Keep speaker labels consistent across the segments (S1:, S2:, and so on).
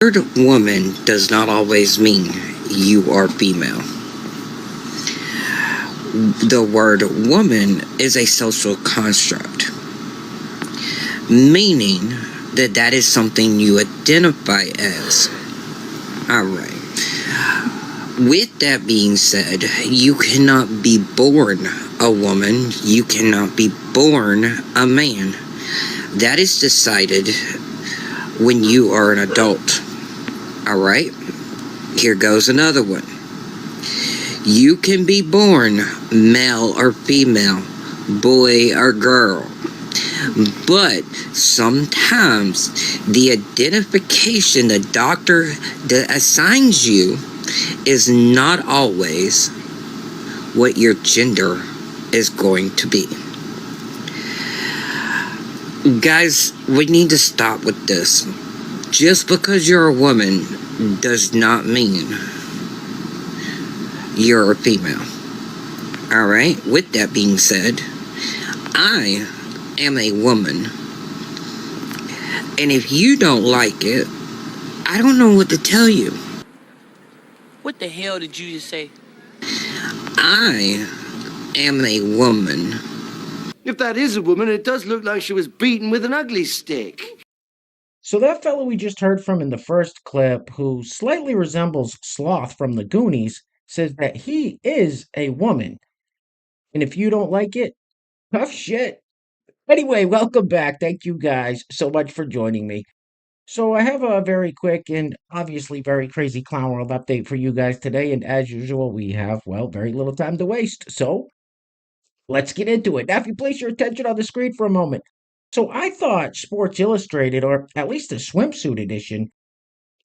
S1: word woman does not always mean you are female. The word woman is a social construct, meaning that is something you identify as. Alright. With that being said, you cannot be born a woman, you cannot be born a man. That is decided when you are an adult. Alright? Here goes another one. You can be born male or female, boy or girl. But sometimes the identification the doctor assigns you is not always what your gender is going to be. Guys, we need to stop with this. Just because you're a woman does not mean you're a female. Alright, with that being said, I am a woman. And if you don't like it, I don't know what to tell you.
S2: What the hell did you just say?
S1: I am a woman.
S3: If that is a woman, it does look like she was beaten with an ugly stick.
S4: So that fellow we just heard from in the first clip, who slightly resembles Sloth from the Goonies, says that he is a woman. And if you don't like it, tough shit. Anyway, welcome back. Thank you guys so much for joining me. So I have a very quick and obviously very crazy Clown World update for you guys today. And as usual, we have, well, very little time to waste. So let's get into it. Now, if you place your attention on the screen for a moment. So I thought Sports Illustrated, or at least the swimsuit edition,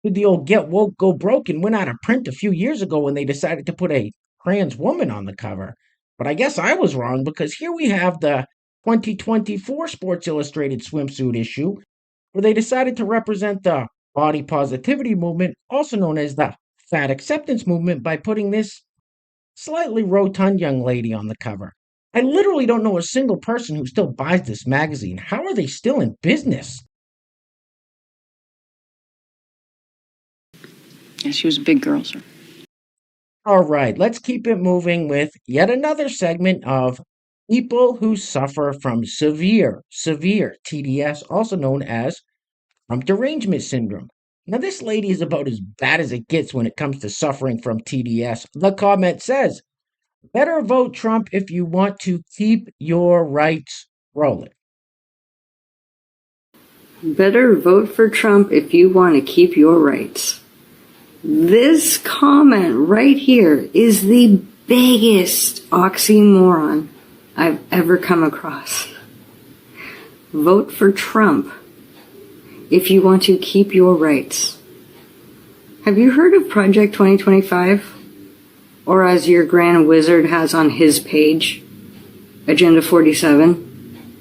S4: with the old Get Woke, Go Broken, went out of print a few years ago when they decided to put a trans woman on the cover. But I guess I was wrong, because here we have the 2024 Sports Illustrated swimsuit issue, where they decided to represent the body positivity movement, also known as the fat acceptance movement, by putting this slightly rotund young lady on the cover. I literally don't know a single person who still buys this magazine. How are they still in business?
S5: Yeah, she was a big girl, sir.
S4: All right, let's keep it moving with yet another segment of people who suffer from severe TDS, also known as Trump derangement syndrome. Now, this lady is about as bad as it gets when it comes to suffering from TDS. The comment says, better vote Trump if you want to keep your rights rolling.
S5: Better vote for Trump if you want to keep your rights. This comment right here is the biggest oxymoron I've ever come across. Vote for Trump if you want to keep your rights. Have you heard of Project 2025? Or as your grand wizard has on his page, Agenda 47?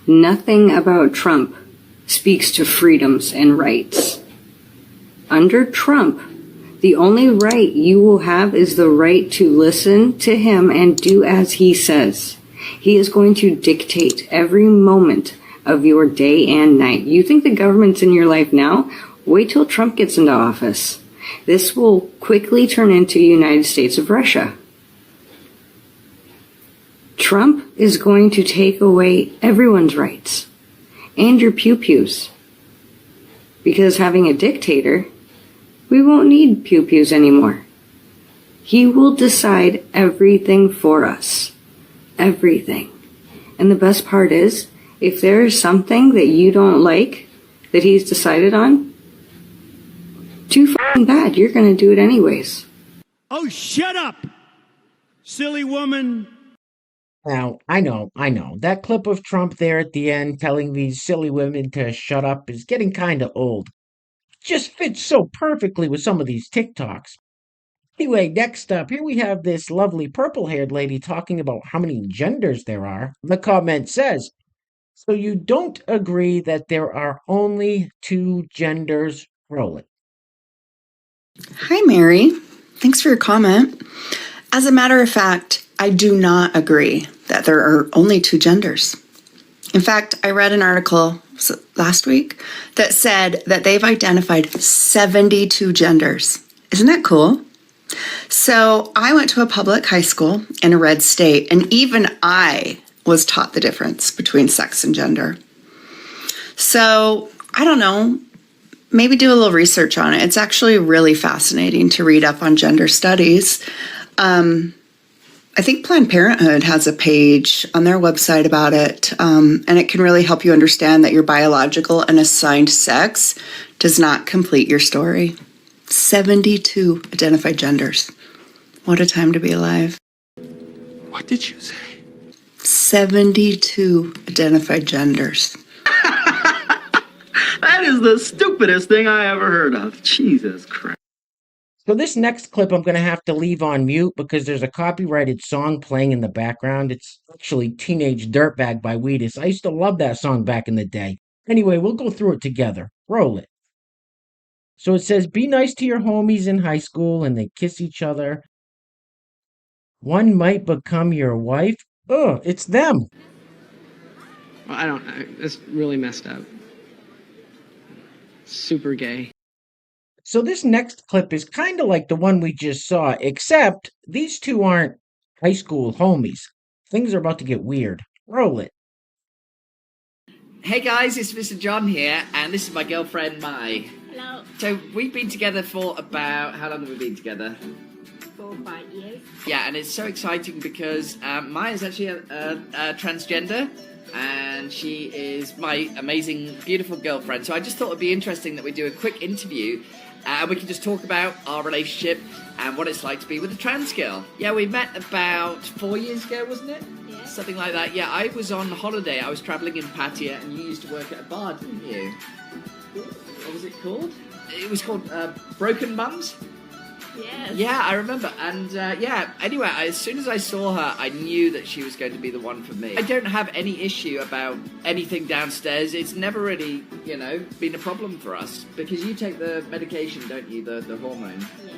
S5: Nothing about Trump speaks to freedoms and rights. Under Trump, the only right you will have is the right to listen to him and do as he says. He is going to dictate every moment of your day and night. You think the government's in your life now? Wait till Trump gets into office. This will quickly turn into the United States of Russia. Trump is going to take away everyone's rights and your pew-pews. Because having a dictator, we won't need pew-pews anymore. He will decide everything for us. Everything. And the best part is, if there is something that you don't like that he's decided on, too fucking bad, you're going to do it anyways.
S6: Oh, shut up, silly woman.
S4: Now, I know, that clip of Trump there at the end telling these silly women to shut up is getting kind of old. Just fits so perfectly with some of these TikToks. Anyway, next up, here we have this lovely purple-haired lady talking about how many genders there are. The comment says, so you don't agree that there are only two genders? Roll it.
S7: Hi, Mary. Thanks for your comment. As a matter of fact, I do not agree that there are only two genders. In fact, I read an article was it last week, that said that they've identified 72 genders. Isn't that cool? So I went to a public high school in a red state, and even I was taught the difference between sex and gender. So I don't know, maybe do a little research on it. It's actually really fascinating to read up on gender studies. I think Planned Parenthood has a page on their website about it, and it can really help you understand that your biological and assigned sex does not complete your story. 72 identified genders. What a time to be alive.
S3: What did you say?
S7: 72 identified genders.
S8: That is the stupidest thing I ever heard of. Jesus Christ.
S4: So this next clip I'm going to have to leave on mute because there's a copyrighted song playing in the background. It's actually Teenage Dirtbag by Wheatus. I used to love that song back in the day. Anyway, we'll go through it together. Roll it. So it says, be nice to your homies in high school and they kiss each other. One might become your wife. Ugh, it's them.
S9: Well, that's really messed up. Super gay.
S4: So this next clip is kind of like the one we just saw, except these two aren't high school homies. Things are about to get weird. Roll it.
S10: Hey guys, it's Mr. John here, and this is my girlfriend Mai.
S11: Hello.
S10: So we've been together for about, how long have we been together?
S11: 4 or 5 years.
S10: Yeah, and it's so exciting because Mai is actually a transgender, and she is my amazing, beautiful girlfriend. So I just thought it'd be interesting that we do a quick interview, and we can just talk about our relationship and what it's like to be with a trans girl. Yeah, we met about 4 years ago, wasn't it?
S11: Yeah.
S10: Something like that. Yeah, I was on holiday. I was travelling in Pattaya, and you used to work at a bar, didn't you? What was it called? It was called Broken Mums.
S11: Yes.
S10: Yeah, I remember. And yeah, anyway, as soon as I saw her, I knew that she was going to be the one for me. I don't have any issue about anything downstairs. It's never really, been a problem for us. Because you take the medication, don't you? The hormone.
S11: Yes.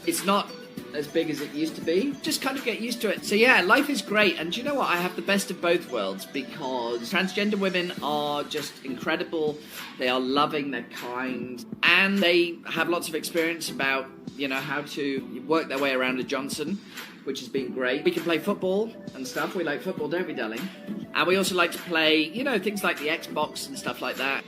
S10: It's not as big as it used to be. Just kind of get used to it. So yeah, life is great. And do you know what? I have the best of both worlds because transgender women are just incredible. They are loving, they're kind, and they have lots of experience about, how to work their way around a Johnson, which has been great. We can play football and stuff. We like football, don't we, darling? And we also like to play, things like the Xbox and stuff like that.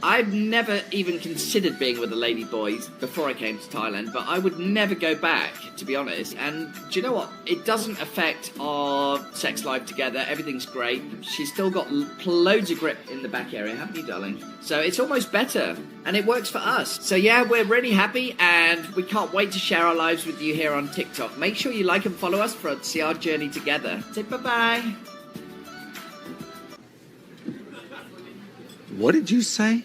S10: I've never even considered being with a lady boy before I came to Thailand, but I would never go back, to be honest. And do you know what? It doesn't affect our sex life together. Everything's great. She's still got loads of grip in the back area, haven't you, darling? So it's almost better, and it works for us. So yeah, we're really happy, and we can't wait to share our lives with you here on TikTok. Make sure you like and follow us to see our journey together. Say bye-bye.
S3: What did you say?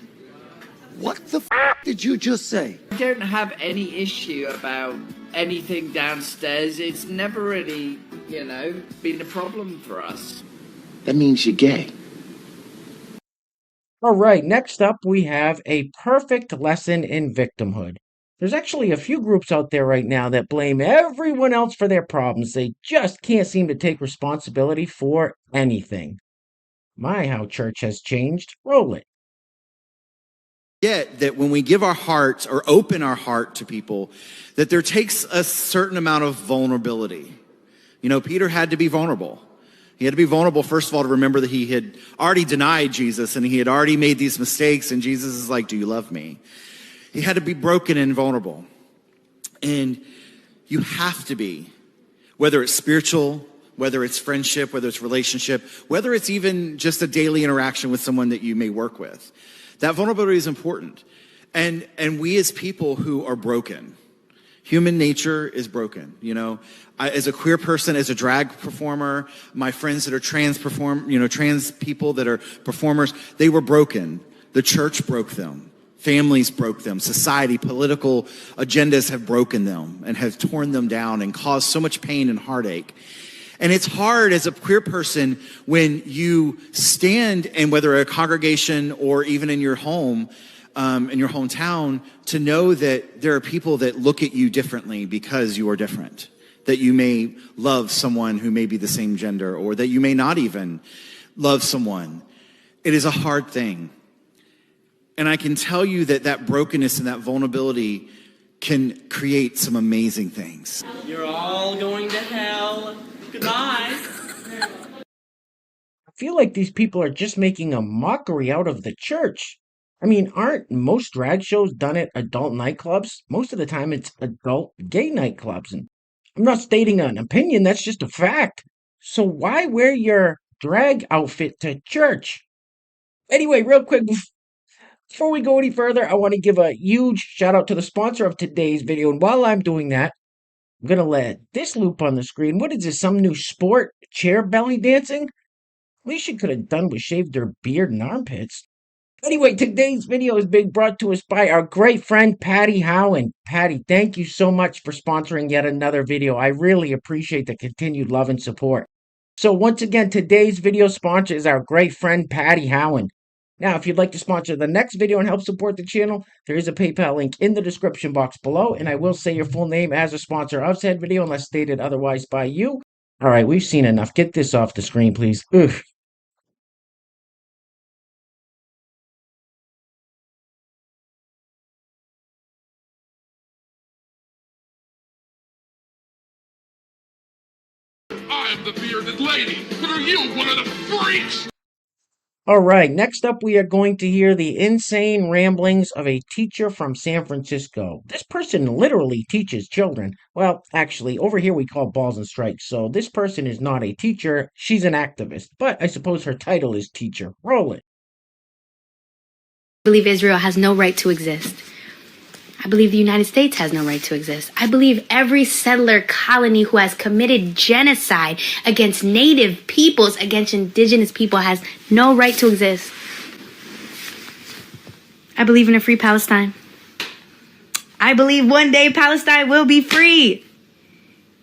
S3: What the did you just say?
S10: I don't have any issue about anything downstairs. It's never really, been a problem for us.
S3: That means you're gay.
S4: All right, next up we have a perfect lesson in victimhood. There's actually a few groups out there right now that blame everyone else for their problems. They just can't seem to take responsibility for anything. My, how church has changed. Roll it.
S12: That when we give our hearts or open our heart to people, that there takes a certain amount of vulnerability. Peter had to be vulnerable. He had to be vulnerable, first of all, to remember that he had already denied Jesus and he had already made these mistakes, and Jesus is like, do you love me? He had to be broken and vulnerable. And you have to be, whether it's spiritual, whether it's friendship, whether it's relationship, whether it's even just a daily interaction with someone that you may work with. That vulnerability is important. And we as people who are broken, human nature is broken. As a queer person, as a drag performer, my friends that are trans people that are performers, they were broken. The church broke them. Families broke them. Society, political agendas have broken them and have torn them down and caused so much pain and heartache. And it's hard as a queer person when you stand in whether a congregation or even in your home, in your hometown, to know that there are people that look at you differently because you are different. That you may love someone who may be the same gender, or that you may not even love someone. It is a hard thing. And I can tell you that that brokenness and that vulnerability can create some amazing things.
S2: You're all going to hell. Goodbye.
S4: I feel like these people are just making a mockery out of the church. I mean, aren't most drag shows done at adult nightclubs? Most of the time it's adult gay nightclubs. And I'm not stating an opinion, that's just a fact. So why wear your drag outfit to church? Anyway, real quick, before we go any further, I want to give a huge shout out to the sponsor of today's video. And while I'm doing that, I'm going to let this loop on the screen. What is this, some new sport? Chair belly dancing? At least you could have done was shaved their beard and armpits. Anyway, today's video is being brought to us by our great friend Patty Howen. Patty, thank you so much for sponsoring yet another video. I really appreciate the continued love and support. So once again, today's video sponsor is our great friend Patty Howen. Now, if you'd like to sponsor the next video and help support the channel, there is a PayPal link in the description box below, and I will say your full name as a sponsor of said video unless stated otherwise by you. All right, we've seen enough. Get this off the screen, please. Ugh.
S13: I'm the bearded lady, but are you one of the freaks?
S4: All right, next up we are going to hear the insane ramblings of a teacher from San Francisco. This person literally teaches children. Well, actually, over here we call balls and strikes, so this person is not a teacher, she's an activist. But I suppose her title is teacher. Roll it.
S14: I believe Israel has no right to exist. I believe the United States has no right to exist. I believe every settler colony who has committed genocide against native peoples, against indigenous people, has no right to exist. I believe in a free Palestine. I believe one day Palestine will be free.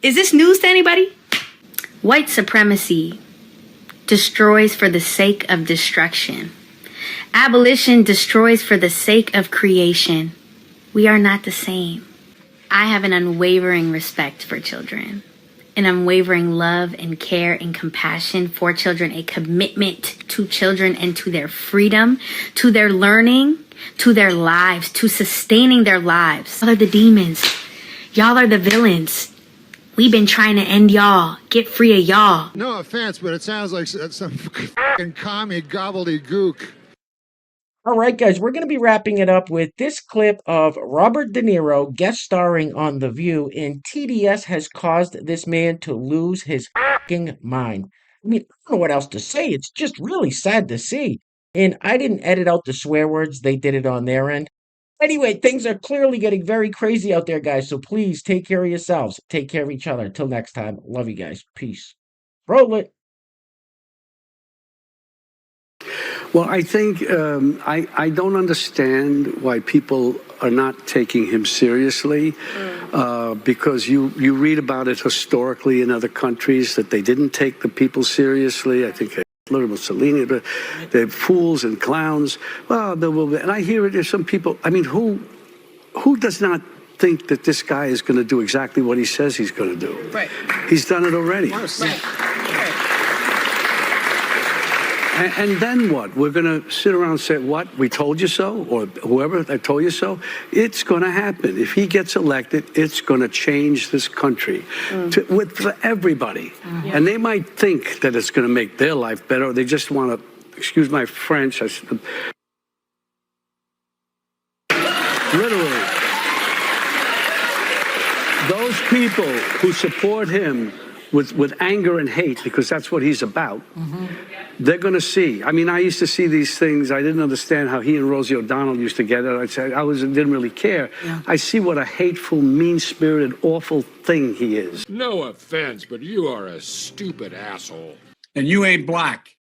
S14: Is this news to anybody? White supremacy destroys for the sake of destruction. Abolition destroys for the sake of creation. We are not the same. I have an unwavering respect for children, an unwavering love and care and compassion for children, a commitment to children and to their freedom, to their learning, to their lives, to sustaining their lives. Y'all are the demons. Y'all are the villains. We've been trying to end y'all, get free of y'all.
S15: No offense, but it sounds like some fucking commie gobbledygook.
S4: All right, guys, we're going to be wrapping it up with this clip of Robert De Niro guest starring on The View, and TDS has caused this man to lose his fucking mind. I mean, I don't know what else to say. It's just really sad to see. And I didn't edit out the swear words. They did it on their end. Anyway, things are clearly getting very crazy out there, guys, so please take care of yourselves. Take care of each other. Until next time, love you guys. Peace. Roll it.
S16: Well, I think I don't understand why people are not taking him seriously, because you read about it historically in other countries that they didn't take the people seriously. I think Hitler, Mussolini, but they're fools and clowns. Well, there will be, and I hear it. There's some people. I mean, who does not think that this guy is going to do exactly what he says he's going to do?
S2: Right.
S16: He's done it already.
S2: Right.
S16: And then what? We're going to sit around and say, what? We told you so? Or whoever, I told you so? It's going to happen. If he gets elected, it's going to change this country for everybody. And they might think that it's going to make their life better. Or they just want to, excuse my French, literally. Those people who support him with anger and hate, because that's what he's about, they're going to see. I mean, I used to see these things. I didn't understand how he and Rosie O'Donnell used to get it. Didn't really care. Yeah. I see what a hateful, mean-spirited, awful thing he is.
S13: No offense, but you are a stupid asshole.
S6: And you ain't black.